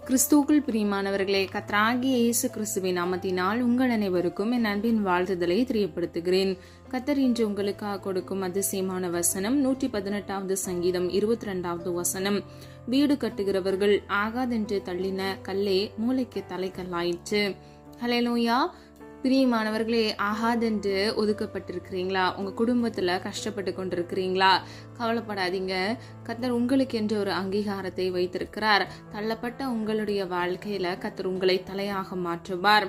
கிறிஸ்துவுக்குள் பிரியமானவர்களே, கர்த்தராகிய இயேசு கிறிஸ்துவின் நாமத்தினால் உங்கள் அனைவருக்கும் என் அன்பின் வாழ்த்துதலை தெரியப்படுத்துகிறேன். கர்த்தர் இன்று உங்களுக்காக கொடுக்கும் அதிசயமான வசனம் 118வது சங்கீதம் 22வது வசனம். வீடு கட்டுகிறவர்கள் ஆகாதென்று தள்ளின கல்லே மூளைக்கு தலைக்கல்லாயிற்று. ஹல்லேலூயா. பிரியமானவர்களே, ஆகாதென்று ஒதுக்கப்பட்டிருக்கிறீங்களா? உங்க குடும்பத்துல கஷ்டப்பட்டு கொண்டிருக்கிறீங்களா? கவலைப்படாதீங்க. கர்த்தர் உங்களுக்கு என்று ஒரு அங்கீகாரத்தை வைத்திருக்கிறார். தள்ளப்பட்ட உங்களுடைய வாழ்க்கையில கர்த்தர் உங்களை தலையாக மாற்றுவார்.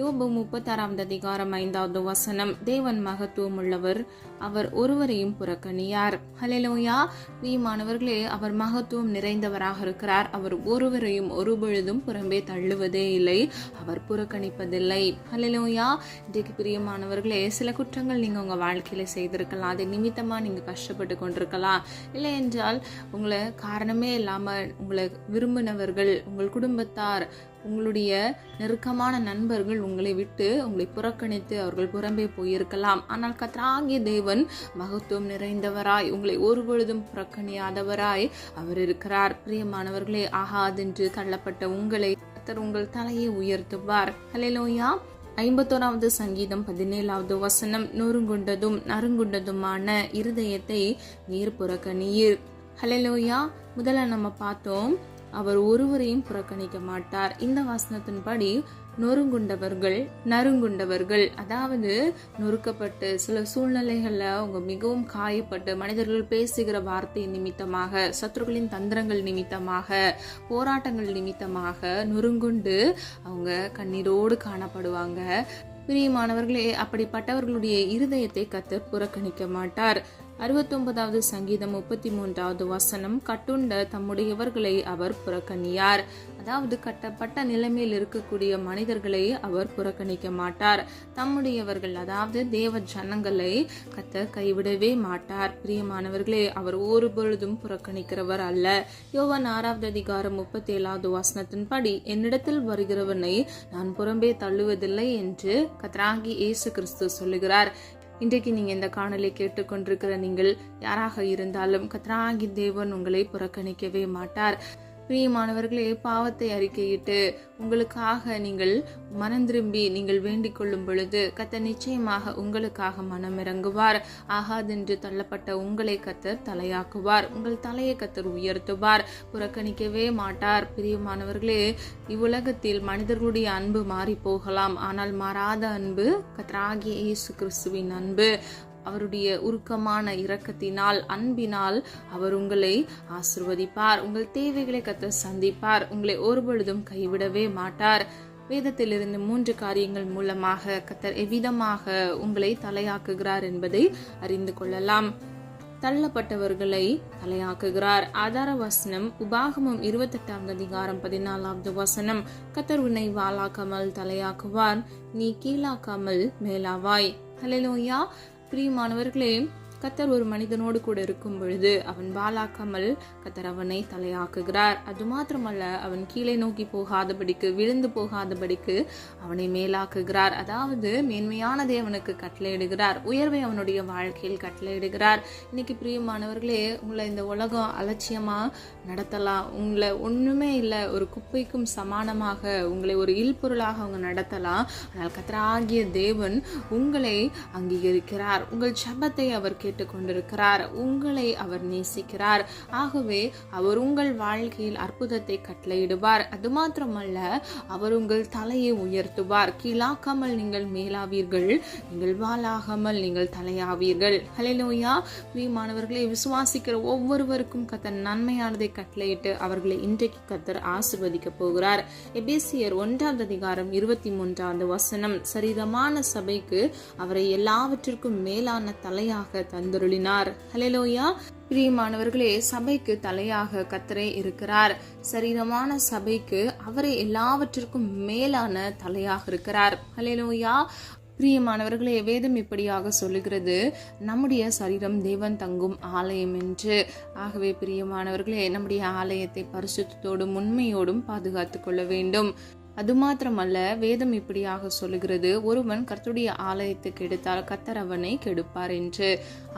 யோபு 36வது அதிகாரம் 5வது வசனம். தேவன் மகத்துவம் உள்ளவர், அவர் ஒருவரையும் புறக்கணியார். ஹல்லேலூயா. பிரியமானவர்களே, அவர் மகத்துவம் நிறைந்தவராக இருக்கிறார். அவர் ஒருவரையும் ஒருபொழுதும் புறம்பே தள்ளுவதே இல்லை, அவர் புறக்கணிப்பதில்லை. ஹல்லேலூயா. இன்றைக்கு பிரியமானவர்களே, சில குற்றங்கள் நீங்க உங்க வாழ்க்கையில செய்திருக்கலாம். அதை நிமித்தமா நீங்க கஷ்டப்பட்டு கொண்டிருக்கலாம். இல்லை என்றால் உங்களை காரணமே இல்லாம உங்களை விரும்பினவர்கள், உங்கள் குடும்பத்தார், உங்களுடைய நெருக்கமான நண்பர்கள் உங்களை விட்டு உங்களை புறக்கணித்து அவர்கள் புறம்பே போயிருக்கலாம். ஆனால் கர்த்தராகிய தேவன் மகத்துவம் நிறைந்தவராய், உங்களை ஒருபொழுதும் புறக்கணியாதவராய் அவர் இருக்கிறார். பிரியமானவர்களே, ஆகாதென்று தள்ளப்பட்ட உங்களை கர்த்தர் உங்கள் தலையை உயர்த்துவார். ஹல்லேலூயா. 51வது சங்கீதம் 17வது வசனம். நொறுங்குண்டதும் நறுங்குண்டதுமான இருதயத்தை நீர் புறக்கணியீர். ஹல்லேலூயா. முதல்ல நம்ம பார்த்தோம், அவர் ஒருவரையும் புறக்கணிக்க மாட்டார். இந்த வசனத்தின்படி நறுங்குண்டவர்கள், அதாவது நொறுக்கப்பட்டு சில சூழ்நிலைகள்ல அவங்க மிகவும் காயப்பட்டு மனிதர்கள் பேசுகிற வார்த்தை நிமித்தமாக, சத்துருக்களின் தந்திரங்கள் நிமித்தமாக, போராட்டங்கள் நிமித்தமாக நொறுங்குண்டு அவங்க கண்ணீரோடு காணப்படுவாங்க. பிரியமானவர்களே, அப்படிப்பட்டவர்களுடைய இருதயத்தை கர்த்தர் புறக்கணிக்க மாட்டார். 69வது சங்கீதம் 33வது வசனம். கட்டுண்ட தம்முடையவர்களை அவர் புறக்கணியார். அதாவது கட்டப்பட்ட நிலைமையில் இருக்கக்கூடிய மனிதர்களை அவர் புறக்கணிக்க மாட்டார். தம்முடையவர்கள், அதாவது தேவ ஜனங்களை கர்த்தர் கைவிடவே மாட்டார். பிரியமானவர்களே, அவர் ஒரு பொழுதும் புறக்கணிக்கிறவர் அல்ல. யோவான் 6வது அதிகாரம் 37வது வசனத்தின்படி, என்னிடத்தில் வருகிறவனை நான் புறம்பே தள்ளுவதில்லை என்று கர்த்தராகிய இயேசு கிறிஸ்து சொல்லுகிறார். இன்றைக்கு நீங்க இந்த காணொளி கேட்டுக்கொண்டிருக்கிற நீங்கள் யாராக இருந்தாலும் கர்த்தராகிய தேவன் உங்களை புறக்கணிக்கவே மாட்டார். பிரியமானவர்களே, பாவத்தை அறிக்கையிட்டு உங்களுக்காக நீங்கள் மனம் திரும்பி நீங்கள் வேண்டிக் கொள்ளும் பொழுது கர்த்தர் நிச்சயமாக உங்களுக்காக மனம் இறங்குவார். ஆகாதென்று தள்ளப்பட்ட உங்களை கர்த்தர் தலையாக்குவார். உங்கள் தலையை கர்த்தர் உயர்த்துவார், புறக்கணிக்கவே மாட்டார். பிரியமானவர்களே, இவ்வுலகத்தில் மனிதர்களுடைய அன்பு மாறி போகலாம், ஆனால் மாறாத அன்பு கர்த்தராகிய இயேசு கிறிஸ்துவின் அன்பு. அவருடைய உருக்கமான இரக்கத்தினால், அன்பினால் அவர் உங்களை ஆசீர்வதிப்பார். உங்கள் தேவைகளை கர்த்தர் சந்திப்பார். உங்களை ஒருபொழுதும் கைவிடவே மாட்டார். வேதத்திலிருந்து 3 காரியங்கள் மூலமாக கர்த்தர் எவ்விதமாக உங்களை தலையாக்குகிறார் என்பதை அறிந்து கொள்ளலாம். தள்ளப்பட்டவர்களை தலையாக்குகிறார். ஆதார வசனம் உபாகமம் 28வது அதிகாரம் 14வது வசனம். கர்த்தர் உன்னை வாளாக்காமல் தலையாக்குவார், நீ கீழாக்காமல் மேலாவாய். ஹல்லேலூயா. பிரியமானவர்களே, கர்த்தர் ஒரு மனிதனோடு கூட இருக்கும் பொழுது அவன் வாளாக்காமல் கர்த்தர் அவனை தலையாக்குகிறார். அது மாத்திரமல்ல, அவன் கீழே நோக்கி போகாதபடிக்கு, விழுந்து போகாதபடிக்கு அவனை மேலாக்குகிறார். அதாவது மேன்மையானதை அவனுக்கு கட்டளையிடுகிறார், உயர்வை அவனுடைய வாழ்க்கையில் கட்டளையிடுகிறார். இன்னைக்கு பிரியமானவர்களே, உங்களை இந்த உலகம் அலட்சியமா நடத்தலாம், உங்களை ஒண்ணுமே இல்லை, ஒரு குப்பைக்கும் சமானமாக உங்களை ஒரு இல்பொருளாக அவங்க நடத்தலாம். ஆனால் கர்த்தராகிய தேவன் உங்களை அங்கீகரிக்கிறார். உங்கள் ஜெபத்தை அவர் கேட்டுக்கொண்டிருக்கிறார். உங்களை அவர் நேசிக்கிறார். ஆகவே அவர் உங்கள் வாழ்க்கையில் அற்புதத்தை கட்டளையிடுவார். அது மாத்திரமல்ல, அவர் உங்கள் தலையை உயர்த்துவார். கீழாக்காமல் நீங்கள் மேலாவீர்கள், நீங்கள் வாளாகாமல் நீங்கள் தலையாவீர்கள். ஹல்லேலூயா. பிரியமானவர்களை, விசுவாசிக்கிற ஒவ்வொருவருக்கும் கர்த்தர் நன்மையானதை கட்டளையிட்டு அவர்களை இன்றைக்கு கர்த்தர் ஆசீர்வதிக்க போகிறார். எபேசியர் 1வது அதிகாரம் 23வது வசனம். சரீரமான சபைக்கு அவரை எல்லாவற்றிற்கும் மேலான தலையாக தந்தருளினார். ஹல்லேலூயா. பிரியமானவர்களே, சபைக்கு தலையாக கர்த்தரே இருக்கிறார். சரீரமான சபைக்கு அவரை எல்லாவற்றிற்கும் மேலான தலையாக இருக்கிறார். ஹல்லேலூயா. பிரியமானவர்களே, வேதம் இப்படியாக சொல்லுகிறது, நம்முடைய சரீரம் தேவன் தங்கும் ஆலயம் என்று. ஆகவே பிரியமானவர்களே, நம்முடைய ஆலயத்தை பரிசுத்தத்தோடும் உண்மையோடும் பாதுகாத்துக் கொள்ள வேண்டும். அது மாத்திரமல்ல, வேதம் இப்படியாக சொல்லுகிறது, ஒருவன் கர்த்தருடைய ஆலயத்துக்கு எடுத்தால் கர்த்தர் அவனை கெடுப்பார் என்று.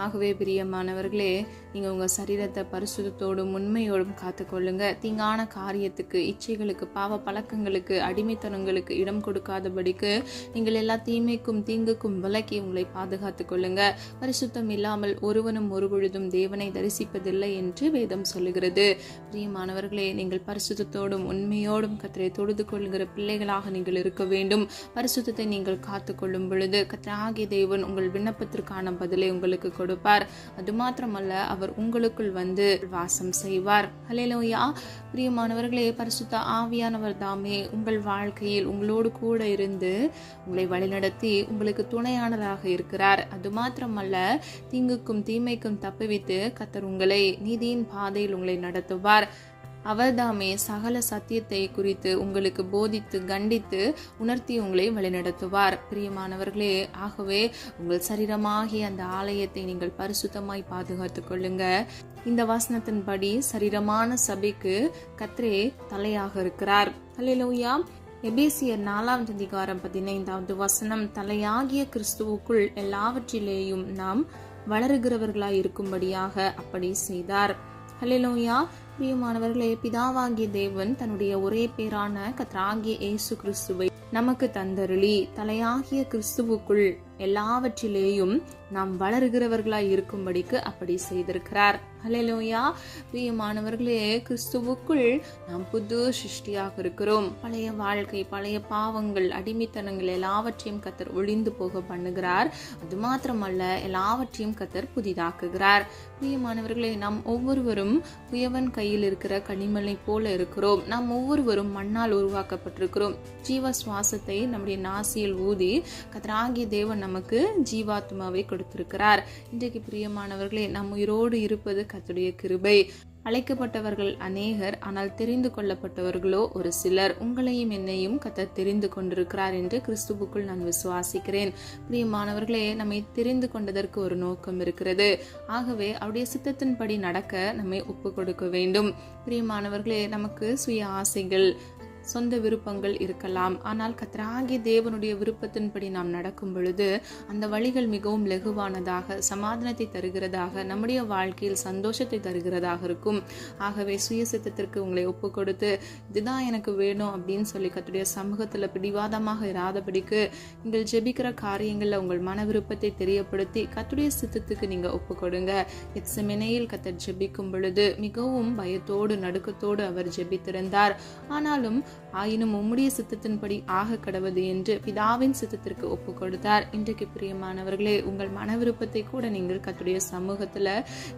ஆகவே பிரியமானவர்களே, நீங்க உங்க சரீரத்தை பரிசுத்தத்தோடும் உண்மையோடும் காத்துக்கொள்ளுங்க. தீங்கான காரியத்துக்கு, இச்சைகளுக்கு, பாவ பழக்கங்களுக்கு, அடிமைத்தனங்களுக்கு இடம் கொடுக்காதபடிக்கு நீங்கள் எல்லா தீமைக்கும் தீங்குக்கும் விலக்கி உங்களை பாதுகாத்துக் கொள்ளுங்க. பரிசுத்தம் இல்லாமல் ஒருவனும் ஒருபொழுதும் தேவனை தரிசிப்பதில்லை என்று வேதம் சொல்லுகிறது. பிரியமானவர்களே, நீங்கள் பரிசுத்தத்தோடும் உண்மையோடும் கர்த்தரை தொழுது கொள்கிற பிள்ளைகளாக நீங்கள் இருக்க வேண்டும். பரிசுத்தத்தை நீங்கள் காத்துக்கொள்ளும் பொழுது கர்த்தராகிய தேவன் உங்கள் விண்ணப்பத்திற்கான பதிலை உங்களுக்கு கொடுப்பார். அது மாத்திரமல்ல, அவர் உங்களுக்குள் வந்து வாசம் செய்வார். ஹல்லேலூயா. பிரியமானவர்களே, பரிசுத்த ஆவியானவர் தாமே உங்கள் வாழ்க்கையில் உங்களோடு கூட இருந்து உங்களை வழிநடத்தி உங்களுக்கு துணையானதாக இருக்கிறார். அது மாத்திரமல்ல, தீங்குக்கும் தீமைக்கும் தப்புவித்து கர்த்தர் உங்களை நீதியின் பாதையில் உங்களை நடத்துவார். அவர்தாமே சகல சத்தியத்தை குறித்து உங்களுக்கு போதித்து கண்டித்து உணர்த்தி உங்களை வழிநடத்துவார். பிரியமானவர்களே, ஆகவே உங்கள் சரீரமாகிய அந்த ஆலயத்தை நீங்கள் பரிசுத்தமாய் பாதுகாத்துக் கொள்ளுங்க. இந்த வசனத்தின்படி சரீரமான சபைக்கு கர்த்தரே தலையாக இருக்கிறார். அல்லேலூயா. எபேசியர் 4:15 தலையாகிய கிறிஸ்துவுக்குள் எல்லாவற்றிலேயும் நாம் வளருகிறவர்களாய் இருக்கும்படியாக அப்படி செய்தார். ஹல்லேலூயா. பிரியமானவர்களே, பிதாவாகிய தேவன் தன்னுடைய ஒரே பேரான கர்த்தராகிய இயேசு கிறிஸ்துவை நமக்கு தந்தருளி தலையாகிய கிறிஸ்துவுக்குள் எல்லாவற்றிலேயும் நாம் வளருகிறவர்களாய் இருக்கும்படிக்கு அப்படி செய்திருக்கிறார். ஹல்லேலூயா. பிரியமானவர்களே, கிறிஸ்துவுக்குள் நாம் புது சிருஷ்டியாக இருக்கிறோம். பழைய வாழ்க்கை, பழைய பாவங்கள், அடிமைத்தனங்கள் எல்லாவற்றையும் கர்த்தர் ஒழிந்து போக பண்ணுகிறார். அது மாத்திரமல்ல, எல்லாவற்றையும் கர்த்தர் புதிதாக்குகிறார். பிரியமானவர்களே, நாம் ஒவ்வொருவரும் குயவன் கையில் இருக்கிற கனிமலை போல இருக்கிறோம். நாம் ஒவ்வொருவரும் மண்ணால் உருவாக்கப்பட்டிருக்கிறோம். ஜீவ சுவாசத்தை நம்முடைய நாசியில் ஊதி கர்த்தராகிய தேவன் நமக்கு ஜீவாத்மாவை கொடுத்திருக்கிறார். இன்றைக்கு பிரியமானவர்களே, நம் உயிரோடு இருப்பது கர்த்தருடைய கிருபை. அழைக்கப்பட்டவர்கள் அநேகர், ஆனால் தெரிந்து கொள்ளப்பட்டவர்களோ ஒரு சிலர். உங்களையும் என்னையும் கர்த்தர் தெரிந்து கொண்டிருக்கிறார் என்று கிறிஸ்துவுக்குள் நான் விசுவாசிக்கிறேன். பிரியமானவர்களே, நம்மை தெரிந்து கொண்டதற்கு ஒரு நோக்கம் இருக்கிறது. ஆகவே அவருடைய சித்தத்தின்படி நடக்க நம்மை ஒப்பு கொடுக்க வேண்டும். பிரியமானவர்களே, நமக்கு சுய ஆசைகள், சொந்த விருப்பங்கள் இருக்கலாம். ஆனால் கர்த்தராகிய தேவனுடைய விருப்பத்தின்படி நாம் நடக்கும் பொழுது அந்த வழிகள் மிகவும் லகுவானதாக, சமாதானத்தை தருகிறதாக, நம்முடைய வாழ்க்கையில் சந்தோஷத்தை தருகிறதாக இருக்கும். ஆகவே சுய சித்தத்திற்கு உங்களை ஒப்பு கொடுத்து இதுதான் எனக்கு வேணும் அப்படின்னு சொல்லி கர்த்தருடைய சமூகத்தில் பிடிவாதமாக இராதபடிக்கு நீங்கள் ஜெபிக்கிற காரியங்களில் உங்கள் மன விருப்பத்தை தெரியப்படுத்தி கர்த்தருடைய சித்தத்துக்கு நீங்க ஒப்பு கொடுங்க. கெத்செமனேயில் கர்த்தர் ஜெபிக்கும் பொழுது மிகவும் பயத்தோடு நடுக்கத்தோடு அவர் ஜெபித்திருந்தார். ஆனாலும் ஆயினும் உம்முடைய சித்தத்தின்படி ஆக கடவது என்று பிதாவின் சித்தத்திற்கு ஒப்பு கொடுத்தார். இன்றைக்கு பிரியமானவர்களே, உங்கள் மன விருப்பத்தை கூட நீங்கள் கர்த்தருடைய சமூகத்துல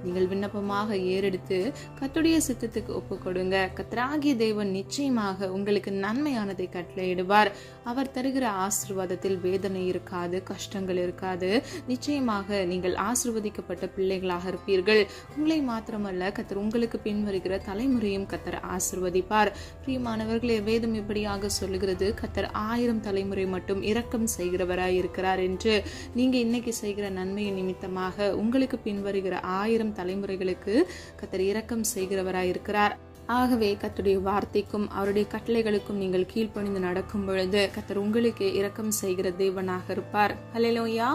நீங்கள் விண்ணப்பமாக ஏறெடுத்து கர்த்தருடைய சித்தத்துக்கு ஒப்பு கொடுங்க. கர்த்தராகிய தேவன் நிச்சயமாக உங்களுக்கு நன்மையானதை கட்டளையிடுவார். அவர் தருகிற ஆசீர்வாதத்தில் வேதனை இருக்காது, கஷ்டங்கள் இருக்காது. நிச்சயமாக நீங்கள் ஆசீர்வதிக்கப்பட்ட பிள்ளைகளாக இருப்பீர்கள். உங்களை மாத்திரமல்ல, கர்த்தர் உங்களுக்கு பின்வருகிற தலைமுறையும் கர்த்தர் ஆசீர்வதிப்பார். பிரியமானவர்களே, வேதம் இப்படியாக சொல்லுகிறது, கர்த்தர் 1000 தலைமுறை மட்டும் இரக்கம் செய்கிறவராய் இருக்கிறார் என்று. நீங்க இன்னைக்கு செய்கிற நன்மையின் நிமித்தமாக உங்களுக்கு பின்வருகிற 1000 தலைமுறைகளுக்கு கர்த்தர் இரக்கம் செய்கிறவராய் இருக்கிறார். ஆகவே கர்த்தருடைய வார்த்தைக்கும் அவருடைய கட்டளைகளுக்கும் நீங்கள் கீழ்ப்பணிந்து நடக்கும் பொழுது கர்த்தர் உங்களுக்கு இரக்கம் செய்கிற தேவனாக இருப்பார். ஹல்லேலூயா.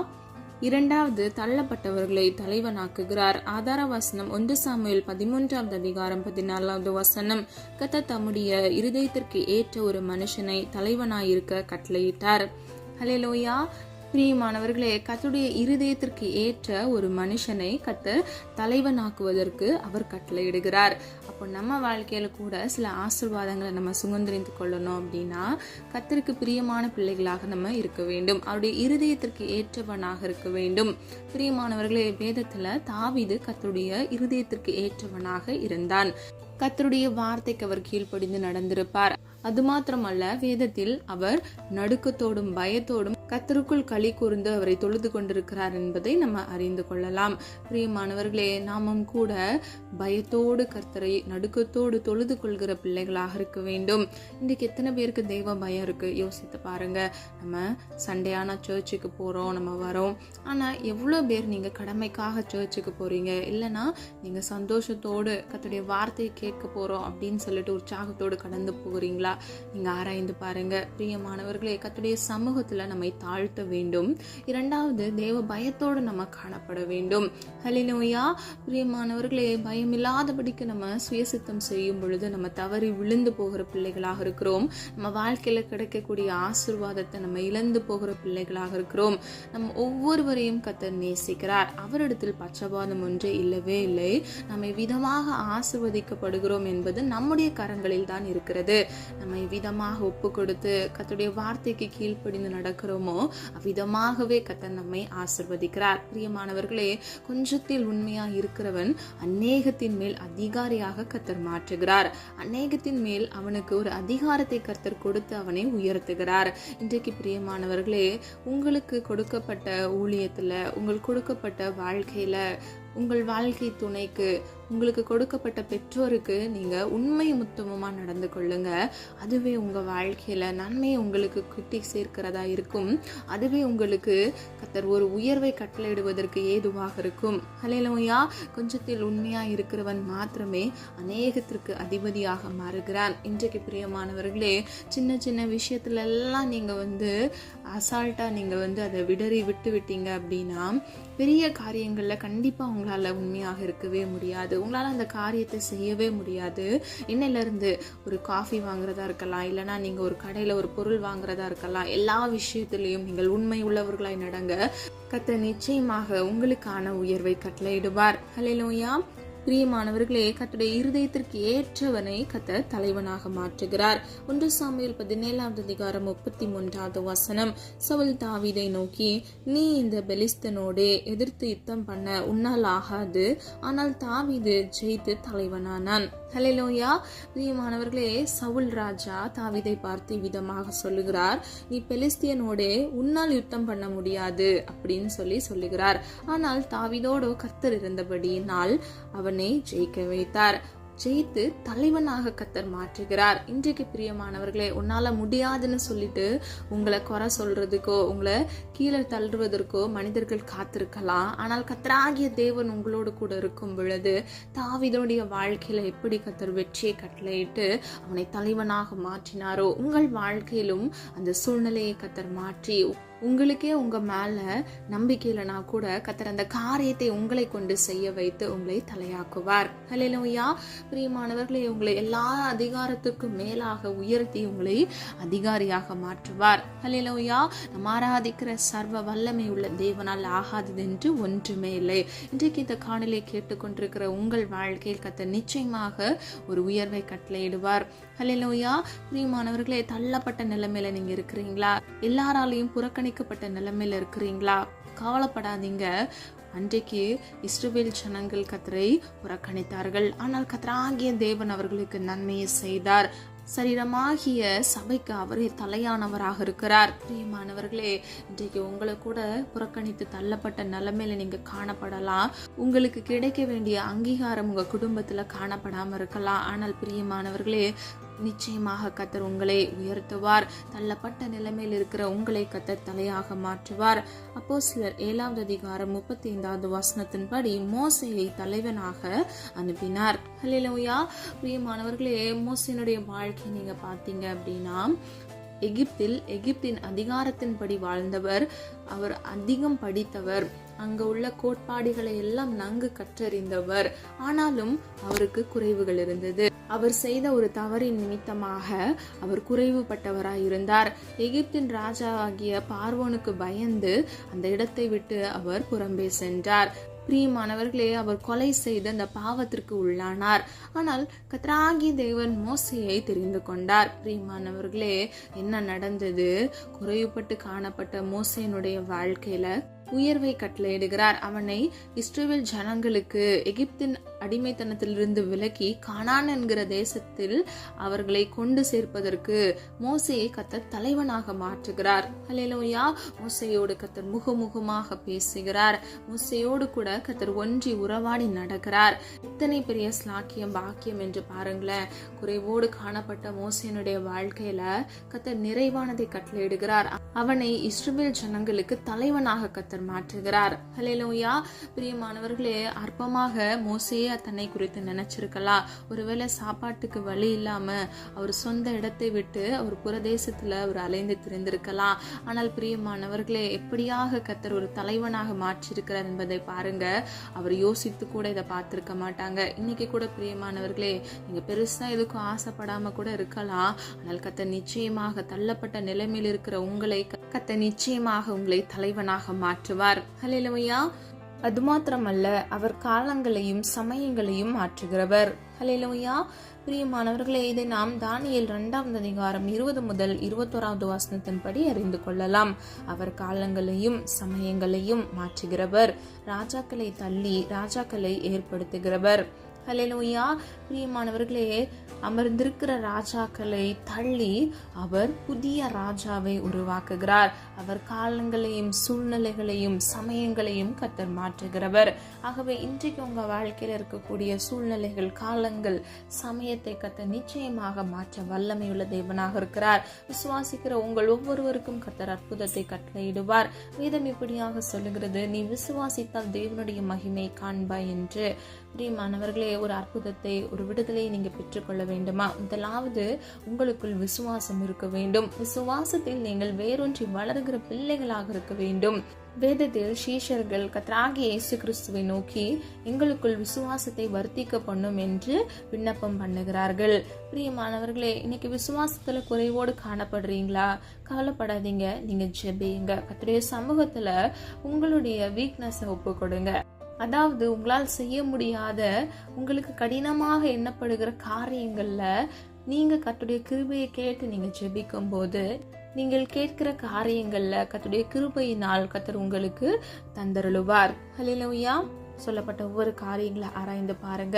2வது, தள்ளப்பட்டவர்களை தலைவனாக்குகிறார். ஆதார வசனம் 1 சாமுவேல் 13:14 கர்த்தர் தம்முடைய இருதயத்திற்கு ஏற்ற ஒரு மனுஷனை தலைவனாயிருக்க கட்டளையிட்டார். ஹல்லேலூயா. பிரியமானவர்களே, கர்த்தருடைய இருதயத்திற்கு ஏற்ற ஒரு மனுஷனை கர்த்தர் தலைவனாக்குவதற்கு அவர் கட்டளையிடுகிறார். அப்போ நம்ம வாழ்க்கையில கூட சில ஆசீர்வாதங்களை நம்ம சுதந்திரித்து கொள்ளணும் அப்படின்னா கர்த்தருக்கு பிரியமான பிள்ளைகளாக நம்ம இருக்க வேண்டும். அவருடைய இருதயத்திற்கு ஏற்றவனாக இருக்க வேண்டும். பிரியமானவர்களே, வேதத்துல தாவீது கர்த்தருடைய இருதயத்திற்கு ஏற்றவனாக இருந்தான். கர்த்தருடைய வார்த்தைக்கு அவர் கீழ்ப்படிந்து நடந்திருப்பார். அது மாத்திரமல்ல, வேதத்தில் அவர் நடுக்கத்தோடும் பயத்தோடும் கர்த்தருக்குள் களி கூர்ந்து அவரை தொழுது கொண்டிருக்கிறார் என்பதை நம்ம அறிந்து கொள்ளலாம். பிரியமானவர்களே, நாமும் கூட பயத்தோடு கர்த்தரை நடுக்கத்தோடு தொழுது கொள்கிற பிள்ளைகளாக இருக்க வேண்டும். இன்றைக்கு எத்தனை பேருக்கு தெய்வ பயம் இருக்கு? யோசித்து பாருங்க. நம்ம சண்டேயான சர்ச்சுக்கு போறோம், நம்ம வரோம். ஆனா எவ்வளவு பேர் நீங்க கடமைக்காக சர்ச்சுக்கு போறீங்க, இல்லைன்னா நீங்க சந்தோஷத்தோடு கர்த்தருடைய வார்த்தையை கேட்க போறோம் அப்படின்னு சொல்லிட்டு உற்சாகத்தோடு கடந்து போகிறீங்களா? நீங்க ஆராய்ந்து பாருங்க. பிரியமானவர்களே, கர்த்தருடைய சமூகத்துல நம்மை தாழ்த்த வேண்டும். இரண்டாவது, தேவ பயத்தோடு நம்ம காணப்பட வேண்டும். ஹல்லேலூயா. பிரியமானவர்களே, பயமில்லாதபடிக்கு நம்ம சுயசித்தம் செய்யும் பொழுது நம்ம தவறி விழுந்து போகிற பிள்ளைகளாக இருக்கிறோம். நம்ம வாழ்க்கையில கிடைக்கக்கூடிய ஆசீர்வாதத்தை நம்ம இழந்து போகிற பிள்ளைகளாக இருக்கிறோம். நம்ம ஒவ்வொருவரையும் கர்த்தர் நேசிக்கிறார். அவரிடத்தில் பட்சபாதம் ஒன்றே இல்லவே இல்லை. நம்மை விதமாக ஆசீர்வதிக்கப்படுகிறோம் என்பது நம்முடைய கரங்களில் தான் இருக்கிறது. நம்ம விதமாக ஒப்பு கொடுத்து கர்த்தருடைய வார்த்தைக்கு கீழ்ப்படிந்து நடக்கிறோமோ அவ்விதமாகவே கர்த்தர் நம்மை ஆசீர்வதிக்கிறார். பிரியமானவர்களே, கொஞ்சத்தில் உண்மையா இருக்கிறவன் அநேகத்தின் மேல் அதிகாரியாக கர்த்தர் மாற்றுகிறார். அநேகத்தின் மேல் அவனுக்கு ஒரு அதிகாரத்தை கர்த்தர் கொடுத்து அவனை உயர்த்துகிறார். இன்றைக்கு பிரியமானவர்களே, உங்களுக்கு கொடுக்கப்பட்ட ஊழியத்துல, உங்களுக்கு கொடுக்கப்பட்ட வாழ்க்கையில, உங்கள் வாழ்க்கை துணைக்கு, உங்களுக்கு கொடுக்கப்பட்ட பெற்றோருக்கு நீங்க உண்மை முத்தமா நடந்து கொள்ளுங்க. அதுவே உங்க வாழ்க்கையில நன்மையை உங்களுக்கு கிட்டி சேர்க்கிறதா இருக்கும். அதுவே உங்களுக்கு கர்த்தர் ஒரு உயர்வை கட்டளையிடுவதற்கு ஏதுவாக இருக்கும். ஹல்லேலூயா. கொஞ்சத்தில் உண்மையா இருக்கிறவன் மாத்திரமே அநேகத்திற்கு அதிபதியாக மாறுகிறான். இன்றைக்கு பிரியமானவர்களே, சின்ன சின்ன விஷயத்துல எல்லாம் நீங்க அசால்ட்டா நீங்க அதை விட்டு விட்டீங்க அப்படின்னா பெரிய காரியங்கள்ல கண்டிப்பா உங்களால உண்மையாக இருக்கவே முடியாது. உங்களால அந்த காரியத்தை செய்யவே முடியாது. இன்னையில இருந்து ஒரு காஃபி வாங்குறதா இருக்கலாம், இல்லைன்னா நீங்க ஒரு கடையில ஒரு பொருள் வாங்குறதா இருக்கலாம், எல்லா விஷயத்திலையும் நீங்கள் உண்மை உள்ளவர்களாய் நடங்க. கர்த்தர் நிச்சயமாக உங்களுக்கான உயர்வை கட்டளையிடுவார். ஹல்லேலூயா. பிரியமானவர்களே, கர்த்தருடைய இருதயத்திற்கு ஏற்றவனை கர்த்தர் தலைவனாக மாற்றுகிறார். 1 சாமுவேல் 17:33 சவுல் தாவீதை நோக்கி, நீ இந்த பெலிஸ்தனோடே எதிர்த்து யுத்தம் பண்ண உன்னால் ஆகாது. ஆனால் தாவீது ஜெயித்து தலைவனானான். ஹல்லேலூயா. பிரியமானவர்களே, சவுல் ராஜா தாவீதை பார்த்து விதமாக சொல்லுகிறார், நீ பெலிஸ்தியனோடே உன்னால் யுத்தம் பண்ண முடியாது அப்படின்னு சொல்லுகிறார். ஆனால் தாவீதோடு கர்த்தர் இருந்தபடியினால் அவனை ஜெயிக்க வைத்தார். ஜெயித்து தலைவனாக கர்த்தர் மாற்றுகிறார். இன்றைக்கு பிரியமானவர்களே, உன்னால முடியாதுன்னு சொல்லிட்டு உங்களை குறை சொல்றதுக்கோ உங்களை கீழே தள்ளுவதற்கோ மனிதர்கள் காத்திருக்கலாம். ஆனால் கர்த்தராகிய தேவன் உங்களோடு கூட இருக்கும் பொழுது தாவீதுடைய வாழ்க்கையில எப்படி கர்த்தர் வெற்றியை கட்டளையிட்டு அவனை தலைவனாக மாற்றினாரோ, உங்கள் வாழ்க்கையிலும் அந்த சூழ்நிலையை கர்த்தர் மாற்றி உங்களுக்கே உங்க மேல நம்பிக்கை இல்லைனா கூட கர்த்தர் அந்த காரியத்தை உங்களை கொண்டு செய்ய வைத்து உங்களை தலையாக்குவார். ஹல்லேலூயா. பிரியமானவர்களே, உங்களை எல்லா அதிகாரத்துக்கும் மேலாக உயர்த்தி உங்களை அதிகாரியாக மாற்றுவார். ஹல்லேலூயா. நம்ம ஆராதிக்கிற சர்வ வல்லமை உள்ள தேவனால் ஆகாதது என்று ஒன்றுமே இல்லை. இன்றைக்கு இந்த காணொலியை கேட்டுக்கொண்டிருக்கிற உங்கள் வாழ்க்கையில் கர்த்தர் நிச்சயமாக ஒரு உயர்வை கட்டளையிடுவார். ஹல்லேலூயா. பிரியமானவர்களே, தள்ளப்பட்ட நிலைமையில நீங்க இருக்கிறீங்களா? எல்லாராலையும் புறக்கணிக்கப்பட்ட நிலைமையில இருக்கிறீங்களா? கவலைப்படாதீங்க. அன்றைக்கு இஸ்ரவேல் ஜனங்கள் கர்த்தரை புறக்கணித்தார்கள். ஆனால் கர்த்தராகிய தேவன் அவர்களுக்கு நன்மையை செய்தார். சரீரமாகிய சபைக்கு அவரே தலையானவராக இருக்கிறார். பிரியமானவர்களே, இன்றைக்கு உங்களை கூட புறக்கணித்து தள்ளப்பட்ட நிலைமையில நீங்க காணப்படலாம். உங்களுக்கு கிடைக்க வேண்டிய அங்கீகாரம் உங்க குடும்பத்துல காணப்படாம இருக்கலாம். ஆனால் பிரியமானவர்களே, நிச்சயமாக கர்த்தர் உங்களை உயர்த்துவார். தள்ளப்பட்ட நிலைமையில் இருக்கிற உங்களை கர்த்தர் தலையாக மாற்றுவார். அப்போஸ்தலர் 7:35 மோசேயை தலைவனாக அனுப்பினார். ஹல்லேலூயா. பிரியமானவர்களே, மோசேனுடைய வாழ்க்கை நீங்க பார்த்தீங்க அப்படின்னா, எகிப்தின் அதிகாரத்தின்படி வாழ்ந்தவர். அவர் அதிகம் படித்தவர். அங்க உள்ள கோட்பாடுகளை எல்லாம் நன்கு கற்றறிந்தவர். ஆனாலும் அவருக்கு குறைவுகள் இருந்தது. அவர் செய்த ஒரு தவறின் நிமித்தமாக அவர் குறைவுபட்டவராய் இருந்தார். எகிப்தின் ராஜாவாகிய பார்வோனுக்கு பயந்து அந்த இடத்தை விட்டு அவர் புறம்பே சென்றார். பிரியமானவர்களே, அவர் கொலை செய்து அந்த பாவத்திற்கு உள்ளானார். ஆனால் கர்த்தராகிய தேவன் மோசேயை தெரிந்து கொண்டார். பிரியமானவர்களே, என்ன நடந்தது? குறைவுபட்டு காணப்பட்ட மோசேனுடைய வாழ்க்கையில உயர்வை கட்டளையிடுகிறார். அவனை இஸ்ரவேல் ஜனங்களுக்கு எகிப்தின் அடிமைத்தனத்திலிருந்து விலக்கி கானான் என்கிற தேசத்தில் அவர்களை கொண்டு சேர்ப்பதற்கு மோசேயை கர்த்தர் தலைவனாக மாற்றுகிறார். ஹல்லேலூயா. மோசேயோடு கர்த்தர் முகமுகமாக பேசுகிறார். மோசேயோடு கூட கர்த்தர் ஒன்றி உறவாடி நடக்கிறார். இத்தனை பெரிய ஸ்லாக்கியம் பாக்கியம் என்று பாருங்களேன். குறைவோடு காணப்பட்ட மோசேனுடைய வாழ்க்கையில கர்த்தர் நிறைவானதை கட்டளையிடுகிறார். அவனை இஸ்ரவேல் ஜனங்களுக்கு தலைவனாக கர்த்தர் மாற்றுகிறார். ஹல்லேலூயா. பிரியமானவர்களே, அற்பமாக மோசேயே தன்னை குறித்து நினைச்சிருக்கலாம். ஒருவேளை சாப்பாட்டுக்கு வழி இல்லாம அவர் சொந்த இடத்தை விட்டு அவர் புறதேசத்துல அவர் அலைந்து திரிந்திருக்கலாம். ஆனால் பிரியமானவர்களே, எப்படியாக கர்த்தர் ஒரு தலைவனாக மாற்றிருக்கிறார் என்பதை பாருங்க. அவர் யோசித்து கூட இதை பார்த்திருக்க மாட்டாங்க. இன்னைக்கு கூட பிரியமானவர்களே, நீங்க பெருசா எதுக்கும் ஆசைப்படாம கூட இருக்கலாம். ஆனால் கர்த்தர் நிச்சயமாக தள்ளப்பட்ட நிலைமையில் இருக்கிற உங்களை கர்த்தர் நிச்சயமாக உங்களை தலைவனாக மாற்றுவார். ஹல்லேலூயா. அது மாத்திரமல்ல, அவர் காலங்களையும் சமயங்களையும் மாற்றுகிறவர். ஹல்லேலூயா. பிரியமானவர்களே, இதை நாம் தானியேல் 2ஆம் அதிகாரம் 20 முதல் 21வது வசனத்தின்படி அறிந்து கொள்ளலாம். அவர் காலங்களையும் சமயங்களையும் மாற்றுகிறவர், ராஜாக்களை தள்ளி ராஜாக்களை ஏற்படுத்துகிறவர். ஹல்லேலூயா. பிரியமானவர்களே, அமர்ந்திருக்கிற ராஜாக்களை தள்ளி அவர் புதிய ராஜாவை உருவாக்குகிறார். அவர் காலங்களையும் சூழ்நிலைகளையும் சமயங்களையும் கர்த்தர் மாற்றுகிறவர். ஆகவே இன்றைக்கு உங்க வாழ்க்கையில இருக்கக்கூடிய சூழ்நிலைகள், காலங்கள், சமயத்தை கர்த்தர் நிச்சயமாக மாற்ற வல்லமையுள்ள தேவனாக இருக்கிறார். விசுவாசிக்கிற உங்கள் ஒவ்வொருவருக்கும் கர்த்தர் அற்புதத்தை கட்டளையிடுவார். வேதம் இப்படியாக சொல்லுகிறது, நீ விசுவாசித்தால் தேவனுடைய மகிமை காண்பாய் என்று. பிரியமானவர்களே, ஒரு அற்புதத்தை, ஒரு விடுதலையை நீங்க பெற்றுக்கொள்ள வேண்டுமா? முதலாவது உங்களுக்குள் விசுவாசம் இருக்க வேண்டும். விசுவாசத்தில் நீங்கள் வேரூன்றி வளர்கிற பிள்ளைகளாக இருக்க வேண்டும். வேதத்தில் சீஷர்கள் கர்த்தராகிய இயேசு கிறிஸ்துவை நோக்கி எங்களுக்குள் விசுவாசத்தை வர்த்திக்க பண்ணும் என்று விண்ணப்பம் பண்ணுகிறார்கள். பிரியமானவர்களே, இன்னைக்கு விசுவாசத்துல குறைவோடு காணப்படுறீங்களா? கவலைப்படாதீங்க. நீங்க ஜெபியுங்க. கர்த்தருடைய சமூகத்துல உங்களுடைய வீக்னஸை ஒப்பு கொடுங்க. அதாவது உங்களால் செய்ய முடியாத, உங்களுக்கு கடினமாக எண்ணப்படுகிற காரியங்கள்ல நீங்க கர்த்தருடைய கிருபையை கேட்டு நீங்க ஜெபிக்கும் போது, நீங்கள் கேட்கிற காரியங்கள்ல கர்த்தருடைய கிருபையினால் கர்த்தர் உங்களுக்கு தந்தருளுவார். ஹல்லேலூயா. சொல்லப்பட்ட ஒவ்வொரு காரியங்களை ஆராய்ந்து பாருங்க.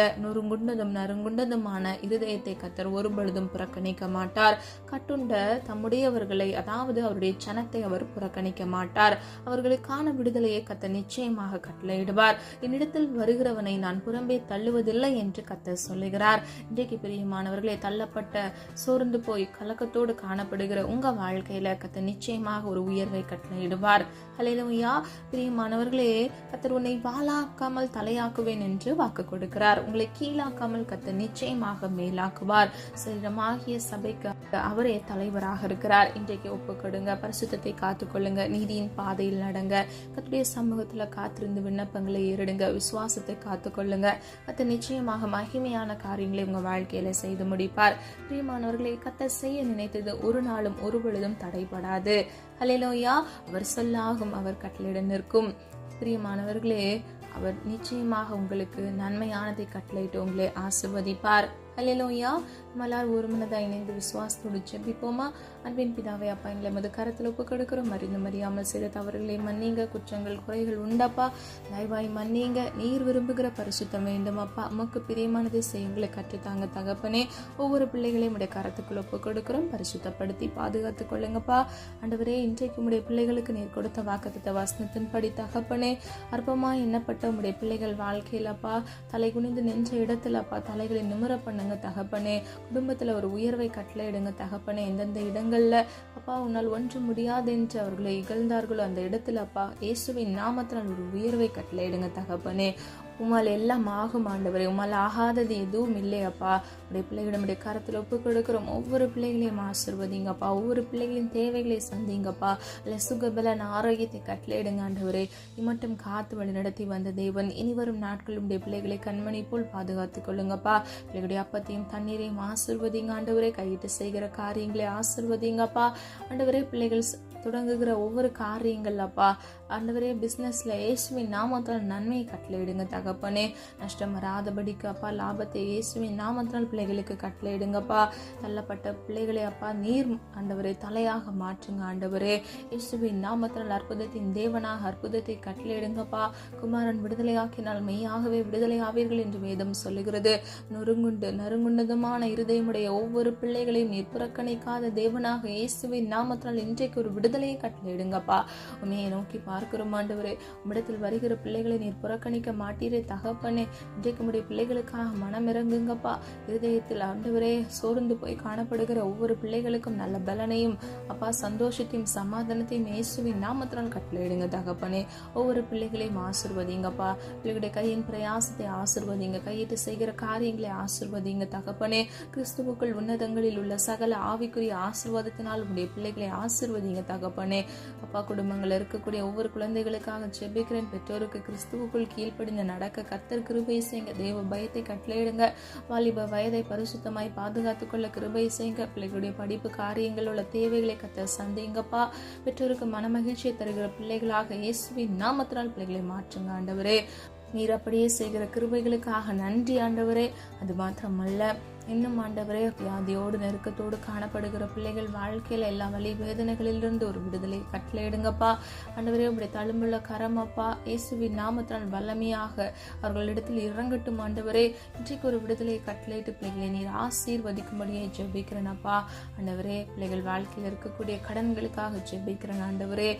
நறுங்குண்டதுமான இருதயத்தை கர்த்தர் ஒரு பொழுதும் புறக்கணிக்க மாட்டார். கட்டுண்ட தம்முடையவர்களை, அதாவது அவருடைய ஜனத்தை அவர் புறக்கணிக்க மாட்டார். அவர்களுக்கான விடுதலையை கர்த்தர் நிச்சயமாக கட்டளையிடுவார். என்னிடத்தில் வருகிறவனை நான் புறம்பே தள்ளுவதில்லை என்று கர்த்தர் சொல்லுகிறார். இன்றைக்கு பிரியமானவர்களே, தள்ளப்பட்ட, சோர்ந்து போய் கலக்கத்தோடு காணப்படுகிற உங்க வாழ்க்கையில கர்த்தர் நிச்சயமாக ஒரு உயர்வை கட்டளையிடுவார். ஹல்லேலூயா. பிரியமானவர்களே, கர்த்தர் உன்னை வாளாக்காமல் தலையாக்குவேன் என்று வாக்கு கொடுக்கிறார். உங்களை கீழாக்காமல் கர்த்தர் நிச்சயமாக மேலாக்குவார். சரீரமாகிய சபைக்கு அவரே தலைவராக இருக்கிறார். இன்றைக்கு ஒப்பு கொடுங்க. பரிசுத்தத்தை காத்துக்கொள்ளுங்க. நீதியின் பாதையில் நடங்க. கர்த்தருடைய சமூகத்துல காத்திருந்து விண்ணப்பங்களை ஏறிடுங்க. விசுவாசத்தை காத்துக்கொள்ளுங்க. கர்த்தர் நிச்சயமாக மகிமையான காரியங்களை உங்க வாழ்க்கையில செய்து முடிப்பார். பிரியமானவர்களை, கர்த்தர் செய்ய நினைத்தது ஒரு நாளும் ஒரு பொழுதும் தடைபடாது. ஹல்லேலூயா. அவர் சொல்லாகும், அவர் கட்டளையிட நிற்கும். பிரியமானவர்களே, அவர் நிச்சயமாக உங்களுக்கு நன்மையானதை கட்டளையிட்டு உங்களை ஆசீர்வதிப்பார். ஹல்லேலூயா. நம்மளால் ஒரு மனதாக இணைந்து விசுவாசத்தோடு ஜெபிப்போமா? அன்பின் பிதாவே, அப்பா, எங்களை மது கரத்தில் ஒப்பு கொடுக்கிறோம். அறிந்து மறியாமல் செய்த தவறுகளை மன்னிங்க. குற்றங்கள் குறைகள் உண்டப்பா, தயவாய் மன்னிங்க. நீர் விரும்புகிற பரிசுத்தம் வேண்டும் அப்பா. உமக்கு பிரியமானதை செய்யுங்களை கற்றுத்தாங்க தகப்பனே. ஒவ்வொரு பிள்ளைகளையும் உடைய கரத்துக்குள் ஒப்பு கொடுக்கிறோம். பரிசுத்தப்படுத்தி பாதுகாத்துக் கொள்ளுங்கப்பா. ஆண்டவரே, இன்றைக்கு உடைய பிள்ளைகளுக்கு நீர் கொடுத்த வாக்குத்தத்த வசனத்தின்படி தகப்பனே, அற்பமாய் எண்ணப்பட்ட உடைய பிள்ளைகள் வாழ்க்கையிலப்பா, தலை குனிந்து நின்ற இடத்துலப்பா தலைகளை நிமிர பண்ணுங்க தகப்பனே. குடும்பத்துல ஒரு உயர்வை கட்டளையிடுங்க தகப்பனே. எந்தெந்த இடங்கள்ல அப்பா உன்னால் ஒன்று முடியாது என்று அவர்களை இகழ்ந்தார்களோ அந்த இடத்துல அப்பா இயேசுவின் நாமத்தினால் ஒரு உயர்வை கட்டளையிடுங்க தகப்பனே. உமால் எல்லாம் ஆகும் ஆண்டவரே. உமால் ஆகாதது எதுவும் இல்லையப்பா. உடைய பிள்ளைகளிடமுடைய கரத்தில் ஒப்பு கொடுக்கிறோம். ஒவ்வொரு பிள்ளைகளையும் ஆசீர்வதிங்கப்பா. ஒவ்வொரு பிள்ளைகளின் தேவைகளை சந்திங்கப்பா. இல்லை சுகபலன் ஆரோக்கியத்தை கட்டளையிடுங்க ஆண்டவரே. இம்மட்டும் காத்து வழி நடத்தி வந்த தேவன் இனி வரும் நாட்களும் உடைய பிள்ளைகளை கண்மணி போல் பாதுகாத்துக் கொள்ளுங்கப்பா. பிள்ளைகளுடைய அப்பத்தையும் தண்ணீரையும் ஆசீர்வதிங்க ஆண்டவரே. கையிட்டு செய்கிற காரியங்களை ஆசீர்வதிங்கப்பா ஆண்டவரே. பிள்ளைகள் தொடங்குகிற ஒவ்வொரு காரியங்கள் அப்பா ஆண்டவரே பிசினஸ்ல இயேசுவின் நாமத்தால் நன்மையை கட்டளையிடுங்க தகப்பனே. நஷ்டம் வராதபடிக்கு அப்பா லாபத்தை இயேசுவின் நாமத்தால் பிள்ளைகளுக்கு கட்டளையிடுங்கப்பா. தள்ளப்பட்ட பிள்ளைகளை அப்பா நீர் ஆண்டவரே தலையாக மாற்றுங்க ஆண்டவரே. இயேசுவின் நாமத்தால் அற்புதத்தின் தேவனாக அற்புதத்தை கட்டளையிடுங்கப்பா. குமாரன் விடுதலையாக்கினால் மெய்யாகவே விடுதலை ஆவீர்கள் என்று வேதம் சொல்லுகிறது. நறுங்குண்டதுமான இருதயமுடைய ஒவ்வொரு பிள்ளைகளையும் நீர் புறக்கணிக்காத தேவனாக இயேசுவின் நாமத்தால் இன்றைக்கு ஒரு விடுதலையை கட்டளையிடுங்கப்பா. உண்மையை நோக்கி பார்க்கிறோம் ஆண்டவரே. உம்மிடத்தில் வருகிற பிள்ளைகளை நீர் புறக்கணிக்க மாட்டீரே தகப்பனே. இன்றைக்கு உடைய பிள்ளைகளுக்காக மனம் இறங்குங்கப்பா. இருதயத்தில் ஆண்டவரே சோர்ந்து போய் காணப்படுகிற ஒவ்வொரு பிள்ளைகளுக்கும் நல்ல பலனையும் அப்பா சந்தோஷத்தையும் சமாதானத்தையும் இயேசுவின் நாமத்தால் கட்டளையிடுங்க தகப்பனே. ஒவ்வொரு பிள்ளைகளையும் ஆசிர்வதிங்கப்பா. பிள்ளைகளுடைய கையின் பிரயாசத்தை ஆசிர்வதிங்க. கையிட்டு செய்கிற காரியங்களை ஆசிர்வதிங்க தகப்பனே. கிறிஸ்துவுக்குள் உன்னதங்களில் உள்ள சகல ஆவிக்குரிய ஆசீர்வாதத்தினால் உடைய பிள்ளைகளை ஆசிர்வதிங்க தகப்பனே. அப்பா குடும்பங்கள் இருக்கக்கூடிய ஒவ்வொரு குழந்தைகளுக்காக ஜெபிக்கிறேன். பெற்றோருக்கு கிறிஸ்துவுக்குள் கீழ்ப்படிந்து நடக்க கர்த்தர் கிருபை செய்யுங்க. தேவ பயத்தை கட்டளையிடுங்க. வாலிப வயதை பரிசுத்தமாய் பாதுகாத்துக் கொள்ள கிருபை செய்யுங்க. பிள்ளைகளுடைய படிப்பு காரியங்கள் உள்ள தேவைகளை கர்த்தர் சந்திங்கப்பா. பெற்றோருக்கு மனமகிழ்ச்சியை தருகிற பிள்ளைகளாக இயேசுவின் நாமத்தினால் பிள்ளைகளை மாற்றுங்க ஆண்டவரே. நீர் அப்படியே செய்கிற கிருபைகளுக்காக நன்றி ஆண்டவரே. அது மாத்திரமல்ல, இன்னும் ஆண்டவரே வியாதியோடு நெருக்கத்தோடு காணப்படுகிற பிள்ளைகள் வாழ்க்கையில எல்லா வலி வேதனைகளிலிருந்து ஒரு விடுதலை கட்டளையிடுங்கப்பா. ஆண்டவரே உடைய தழும்புள்ள கரமப்பா இயேசுவின் நாமத்தால் வல்லமையாக அவர்களிடத்தில் இறங்கட்டும் ஆண்டவரே. இன்றைக்கு ஒரு விடுதலை கட்டளையிட்டு பிள்ளைகளை நீர் ஆசீர்வதிக்கும்படியே ஜெபிக்கிறேனப்பா. ஆண்டவரே பிள்ளைகள் வாழ்க்கையில் இருக்கக்கூடிய கடன்களுக்காக ஜெபிக்கிறேன் ஆண்டவரே.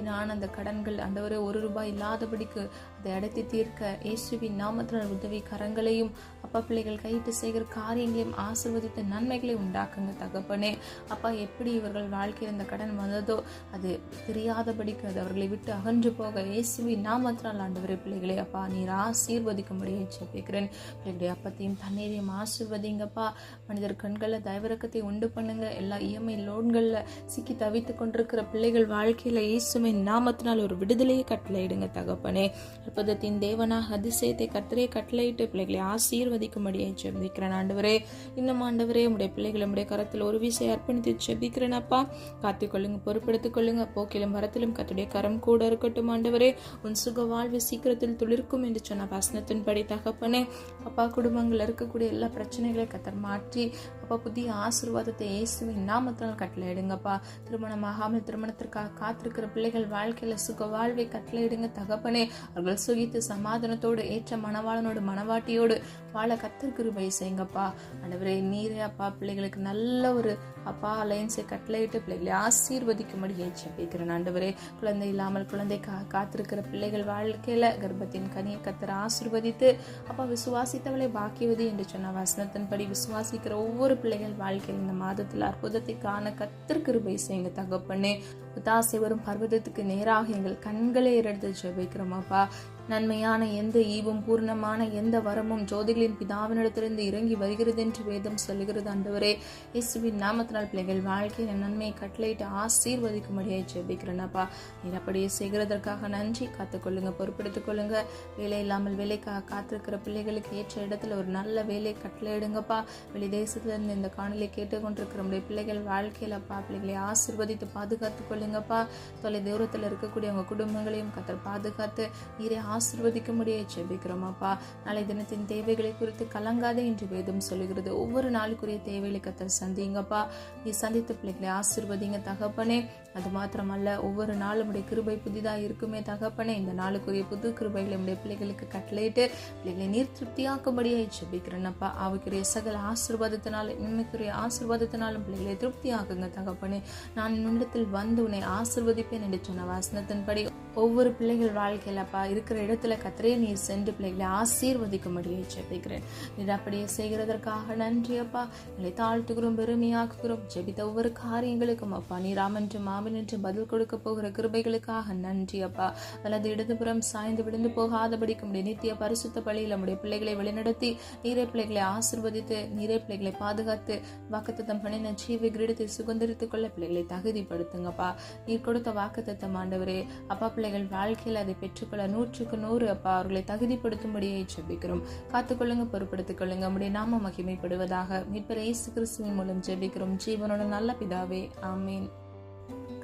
நான் அந்த கடன்கள் ஆண்டவரே ₹1 இல்லாதபடிக்கு அதை அடைத்து தீர்க்க இயேசுவின் நாமத்தால் உதவி கரங்களையும் அப்பா பிள்ளைகள் கையிட்டு செய்கிற காரியங்களையும் ஆசீர்வதித்த நன்மைகளை உண்டாக்குங்க தகப்பனே. அப்பா எப்படி இவர்கள் வாழ்க்கையில் இந்த கடன் வந்ததோ அது தெரியாதபடிக்கு அது அவர்களை விட்டு அகன்று போக இயேசுவின் நாமத்தால் ஆண்டவரே பிள்ளைகளை அப்பா நீர் ஆசீர்வதிக்கும்படியே ஜெபிக்கிறேன். பிள்ளைகளுடைய அப்பத்தையும் தண்ணீரையும் ஆசீர்வதிங்கப்பா. மனிதர் கண்கள்ல தயவிறக்கத்தை உண்டு பண்ணுங்க. எல்லா இஎம்ஐ லோன்கள்ல சிக்கி தவித்துக் கொண்டிருக்கிற பிள்ளைகள் வாழ்க்கையில இயேசுவின் நாமத்தினால் ஒரு விடுதலையை கட்டளையிடுங்க தகப்பனே. அற்புதத்தின் தேவனாக அதிசயத்தை கர்த்தரே கட்டளையிட்டு பிள்ளைகளை ஆசீர்வதிக்கும்படியே ஜெபிக்கிறேன் ஆண்டவரே. இன்னும் ஆண்டவரே உடைய பிள்ளைகளை உடைய கரத்தில் ஒரு விசை அர்ப்பணித்து ஜெபிக்கிறேன் அப்பா. காத்துக்கொள்ளுங்க, பொறுப்படுத்திக் கொள்ளுங்க. போக்கிலும் வரத்திலும் கர்த்தருடைய கரம் கூட இருக்கட்டும் ஆண்டவரே. உன் சுக வாழ்வு சீக்கிரத்தில் துளிர்க்கும் என்று சொன்ன வசனத்தின்படி தகப்பனே. அப்பா குடும்பங்கள் இருக்கக்கூடிய எல்லா பிரச்சனைகளை கர்த்தர் மாற்றி அப்பா புதிய ஆசீர்வாதத்தை இயேசுவின் நாமத்தால் கட்டளையிடுங்கப்பா. திருமணமாகாமல் திருமணத்திற்காக காத்திருக்கிற பிள்ளைகள் வாழ்க்கையில சுக வாழ்வை கட்டளையிடுங்க தகப்பனே. அவர்கள் சுகித்து சமாதானத்தோடு ஏற்ற மணவாளனோடு மணவாட்டியோடு வாழ கர்த்தர் கிருபை செய்யுங்கப்பா. ஆண்டவரே நீரே அப்பா பிள்ளைகளுக்கு நல்ல ஒரு அப்பா அலைன்ஸை கட்டளையிட்டு பிள்ளைகளை ஆசீர்வதிக்கும்படி ஜெபிக்கிறேன் ஆண்டவரே. குழந்தை இல்லாமல் குழந்தைக்காக காத்திருக்கிற பிள்ளைகள் வாழ்க்கையில கர்ப்பத்தின் கனியை கர்த்தர் ஆசீர்வதித்து அப்பா விசுவாசித்தவளை பாக்கியவதி என்று சொன்ன வசனத்தின்படி விசுவாசிக்கிற ஒவ்வொரு பிள்ளைகள் வாழ்க்கையில் இந்த மாதத்தில் அற்புதத்தை காண கர்த்தர் கிருபை செய்யுங்க தகப்பனே. உதாசை வரும் பர்வதத்துக்கு நேராக எங்கள் கண்களை எடுத்து ஜெபிக்கிறோம் அப்பா. நன்மையான எந்த ஈவும் பூர்ணமான எந்த வரமும் ஜோதிகளின் பிதாவினிடத்திலிருந்து இறங்கி வருகிறது என்று வேதம் சொல்லுகிறது ஆண்டவரே. இயேசுவின் நாமத்தினால் பிள்ளைகள் வாழ்க்கையில் நன்மையை கட்டளையிட்டு ஆசீர்வதிக்கும்படியே ஜெபிக்கிறேனப்பா. நீர் அப்படியே செய்கிறதற்காக நன்றி. காத்துக்கொள்ளுங்க, பொறுப்பெடுத்துக் கொள்ளுங்க. வேலை இல்லாமல் வேலைக்காக காத்திருக்கிற பிள்ளைகளுக்கு ஏற்ற இடத்துல ஒரு நல்ல வேலை கட்டளையிடுங்கப்பா. வெளி தேசத்திலிருந்து இந்த காணொலியை கேட்டுக்கொண்டிருக்கிற நம்முடைய பிள்ளைகள் வாழ்க்கையில் அப்பா பிள்ளைகளை ஆசீர்வதித்து பாதுகாத்துக் கொள்ளுங்கப்பா. தொலை தூரத்தில் இருக்கக்கூடிய உங்க குடும்பங்களையும் கர்த்தர் பாதுகாத்து நீரே ஆசீர்வதிக்கும்படியே ஜெபிக்கிறோம் அப்பா. நாளை தினத்தின் தேவைகளை குறித்து கலங்காதே என்று வேதம் சொல்லுகிறது. ஒவ்வொரு நாளுக்குரிய தேவைகளை கர்த்தர் சந்திங்கப்பா. நீ சந்தித்த பிள்ளைகளை ஆசீர்வதிங்க தகப்பனே. அது மாத்திரமல்ல ஒவ்வொரு நாளும் உடைய கிருபை புதிதாக இருக்குமே தகப்பனே. இந்த நாளுக்குரிய புது கிருபைகளை உடைய பிள்ளைகளுக்கு கட்டளையிட்டு பிள்ளைகளை நீர் திருப்தியாக்கும்படியே ஜெபிக்கிறேன் அப்பா. அவைக்குரிய சகல ஆசீர்வாதத்தினாலும் இன்மைக்குரிய ஆசீர்வாதத்தினாலும் பிள்ளைகளை திருப்தியாக்குங்க தகப்பனே. நான் உன்னிடத்தில் வந்து உன்னை ஆசீர்வதிப்பேன் என்று சொன்ன வசனத்தின்படி ஒவ்வொரு பிள்ளைகள் வாழ்க்கையில் அப்பா இருக்கிற இடத்துல கர்த்தரே நீர் சென்று பிள்ளைகளை ஆசீர்வதிக்கும்படியே ஜெபிக்கிறேன். நீர் அப்படியே செய்கிறதற்காக நன்றி அப்பா. எங்களை தாழ்த்துகிறோம், பெருமையாக்குகிறோம். ஜெபித்த ஒவ்வொரு காரியங்களுக்கும் அப்பா நீர் ஆமென்று மாமன் என்று பதில் கொடுக்க போகிற கிருபைகளுக்காக நன்றி அப்பா. அல்லது இடதுபுறம் சாய்ந்து விழுந்து போகாதபடிக்கும் நித்திய பரிசுத்த பலியில் நம்முடைய பிள்ளைகளை வழிநடத்தி நீரே பிள்ளைகளை ஆசீர்வதித்து நீரே பிள்ளைகளை பாதுகாத்து வாக்குத்தத்தம் பண்ணின ஜீவ கிரீடத்தை சுதந்திரித்துக் கொள்ள பிள்ளைகளை தகுதிப்படுத்துங்கப்பா. நீர் கொடுத்த வாக்குத்தத்தம் ஆண்டவரே அப்பா பிள்ளைகள் வாழ்க்கையில் அதை பெற்றுக்கொள்ள 100க்கு 100 அப்பா அவர்களை தகுதிப்படுத்தும்படியே ஜெபிக்கிறோம். காத்துக்கொள்ளுங்க, பொறுப்படுத்திக் கொள்ளுங்க. நம்முடைய நாம மகிமைப்படுவதாக. மீட்பர் இயேசு கிறிஸ்துவின் மூலம் ஜெபிக்கிறோம் ஜீவனோட நல்ல பிதாவே, ஆமீன்.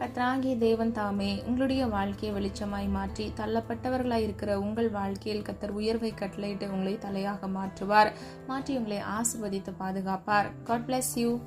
கர்த்தராகிய தேவன் தாமே உங்களுடைய வாழ்க்கையை வெளிச்சமாய் மாற்றி தள்ளப்பட்டவர்களாய் இருக்கிற உங்கள் வாழ்க்கையில் கர்த்தர் உயர்வை கட்டளையிட்டு உங்களை தலையாக மாற்றி உங்களை ஆசீர்வதித்து பாதுகாப்பார். God bless you.